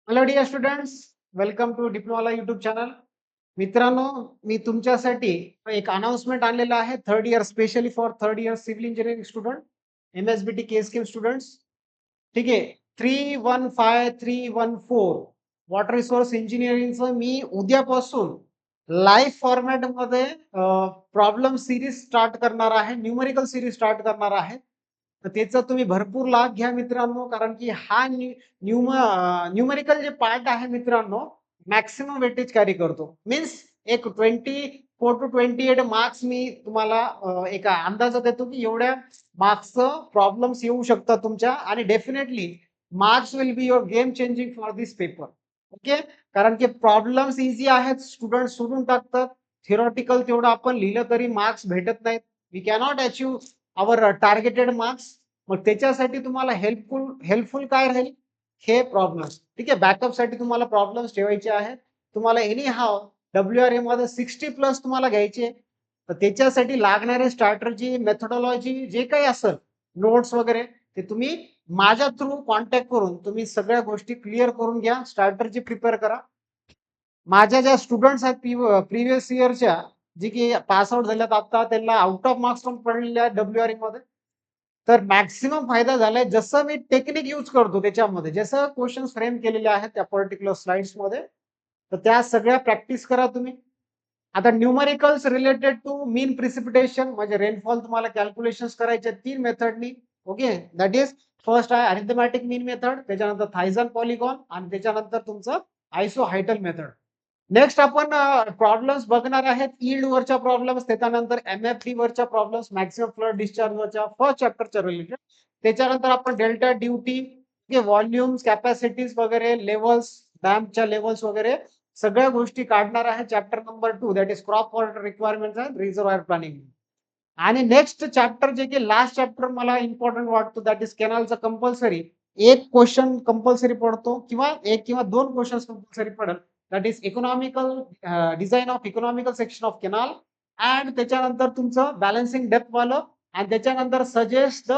Hello dear students, welcome to diploma YouTube channel. मित्रांनो, मी तुमच्यासाठी एक अनाउन्समेंट आणलेलं आहे third year specially for third year civil engineering student, MSBT केएसकेम स्टुडंट्स. ठीक आहे. 315-314 वॉटर रिसोर्स इंजिनिअरिंगचं मी उद्यापासून लाईव्ह फॉर्मॅटमध्ये प्रॉब्लेम सिरीज स्टार्ट करणार आहे, न्यूमेरिकल सिरीज स्टार्ट करणार आहे. तर त्याचा तुम्ही भरपूर लाभ घ्या मित्रांनो, कारण की हा न्यूमेरिकल जे पार्ट आहे मित्रांनो, मॅक्सिमम वेटेज कॅरी करतो. मीन्स एक 24 to 28 मार्क्स मी तुम्हाला एका अंदाजा देतो की एवढ्या मार्क्सचं प्रॉब्लेम्स येऊ शकतात तुमच्या, आणि definitely marks will be your game changing for this paper. Okay. कारण की प्रॉब्लेम्स इझी आहेत, स्टुडंट सोडून टाकतात. थिओरिटिकल तेवढं आपण लिहिलं तरी मार्क्स भेटत नाहीत. We cannot achieve our targeted marks. मग त्याच्यासाठी तुम्हाला हेल्पफुल काय राहील? हे प्रॉब्लेम्स. ठीक आहे. बॅकअपसाठी तुम्हाला प्रॉब्लेम्स ठेवायचे आहेत. तुम्हाला एनी हाव WRA मध्ये 60+ तुम्हाला घ्यायचे. तर त्याच्यासाठी लागणारे स्ट्रॅटेजी, मेथोडॉलॉजी जे काही असेल, नोट्स वगैरे, ते तुम्ही माझ्या थ्रू कॉन्टॅक्ट करून तुम्ही सगळ्या गोष्टी क्लिअर करून घ्या. स्ट्रॅटेजी प्रिपेअर करा. माझ्या ज्या स्टुडंट्स आहेत प्रिव्हियस इयरच्या, जे की पास आउट झाल्यात आता, त्यांना आउट ऑफ मार्क्स पण पडलेले आहेत WRA मध्ये. तर मॅक्सिमम फायदा झालाय. जसं मी टेक्निक यूज करतो त्याच्यामध्ये, जसं क्वेश्चन फ्रेम केलेले आहेत त्या पर्टिक्युलर स्लाइड्समध्ये, तर त्या सगळ्या प्रॅक्टिस करा तुम्ही. आता numericals related to mean precipitation म्हणजे रेनफॉल तुम्हाला कॅल्क्युलेशन्स करायचे 3 मेथडनी. ओके. दॅट इज फर्स्ट आहे अरिथमॅटिक मीन मेथड, त्याच्यानंतर थायझन पॉलिगॉन, आणि त्याच्यानंतर तुमचं आयसो हायटल मेथड. नेक्स्ट आपण प्रॉब्लेम्स बघणार आहेत. यील्ड वरच्या प्रॉब्लेम्स, त्याच्यानंतर MFD वरच्या प्रॉब्लेम्स, मॅक्सिमम फ्लड डिस्चार्ज वरच्या फर्स्ट चॅप्टरच्या रिलेटेड. त्याच्यानंतर आपण डेल्टा ड्युटी, व्हॉल्युम्स, कॅपॅसिटीज वगैरे, लेवल्स, डॅमच्या लेवल्स वगैरे सगळ्या गोष्टी काढणार आहे. Chapter number 2 that is crop water requirement and reservoir planning. आणि नेक्स्ट चॅप्टर जे की लास्ट चॅप्टर मला इम्पॉर्टंट वाटतो, दॅट इज केनालचा कंपल्सरी एक क्वेश्चन कंपल्सरी पडतो, किंवा एक किंवा दोन क्वेश्चन कंपल्सरी पडेल. That is economical design of economical section of canal, and त्याच्यानंतर तुमचं बॅलन्सिंग डेप्थ वालं, आणि त्याच्यानंतर suggest the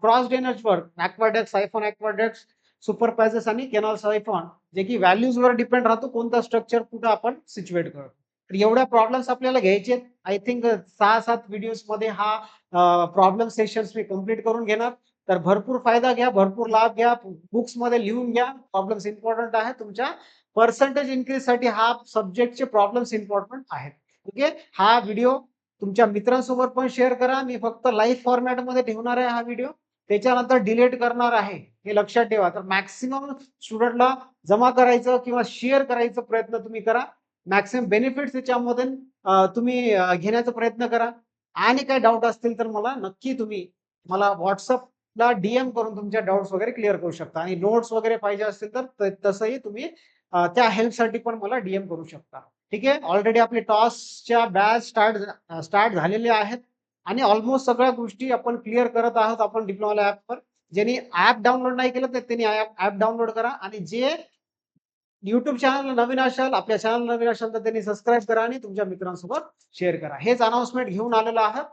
cross drainage work, aqueduct, siphon aqueduct, superpassages आणि केनाल सायफॉन, जे की व्हॅल्यूज वर डिपेंड राहतो कोणता स्ट्रक्चर कुठं आपण सिच्युएट करतो. तर एवढ्या प्रॉब्लेम्स आपल्याला घ्यायचे. आय थिंक 6-7 व्हिडिओज मध्ये हा प्रॉब्लेम सेशन्स मी कंप्लीट करून घेणार. तर भरपूर फायदा घ्या, भरपूर लाभ घ्या. बुक्स मध्ये लिहून घ्या. प्रॉब्लेम्स इम्पॉर्टंट आहे. तुमच्या पर्सेंटेज इन्क्रीज साठी हा सब्जेक्टचे प्रॉब्लेम्स इम्पॉर्टंट आहेत. ओके. हा व्हिडिओ तुमच्या मित्रांसोबत पण शेअर करा. मी फक्त लाईव्ह फॉर्मॅटमध्ये ठेवणार आहे हा व्हिडिओ, त्याच्यानंतर डिलीट करणार आहे, हे लक्षात ठेवा. तर मॅक्सिमम स्टुडंटला जमा करायचं किंवा शेअर करायचा प्रयत्न तुम्ही करा. मॅक्सिमम बेनिफिट्स त्याच्यामध्ये तुम्ही घेण्याचा प्रयत्न करा. आणि काही डाऊट असतील तर मला नक्की तुम्ही मला व्हॉट्सअपला DM करून तुमच्या डाऊट्स वगैरे क्लिअर करू शकता. आणि नोट्स वगैरे पाहिजे असतील तर तसंही तुम्ही त्या हेल्पसाठी पण मला DM करू शकता. ठीक आहे. ऑलरेडी आपले टॉसच्या बॅच स्टार्ट झालेले आहेत, आणि ऑलमोस्ट सगळ्या गोष्टी आपण क्लिअर करत आहोत आपण डिप्लोमा ॲपवर. ज्यांनी ॲप डाउनलोड नाही केलं तर त्यांनी ॲप डाउनलोड करा, आणि जे YouTube चॅनल नवीन असाल, आपल्या चॅनल नवीन असाल, तर त्यांनी सबस्क्राईब करा आणि तुमच्या मित्रांसोबत शेअर करा. हेच अनाउन्समेंट घेऊन आलेलो आहात.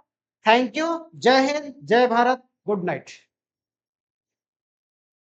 थँक्यू. जय हिंद, जय भारत, गुड नाईट.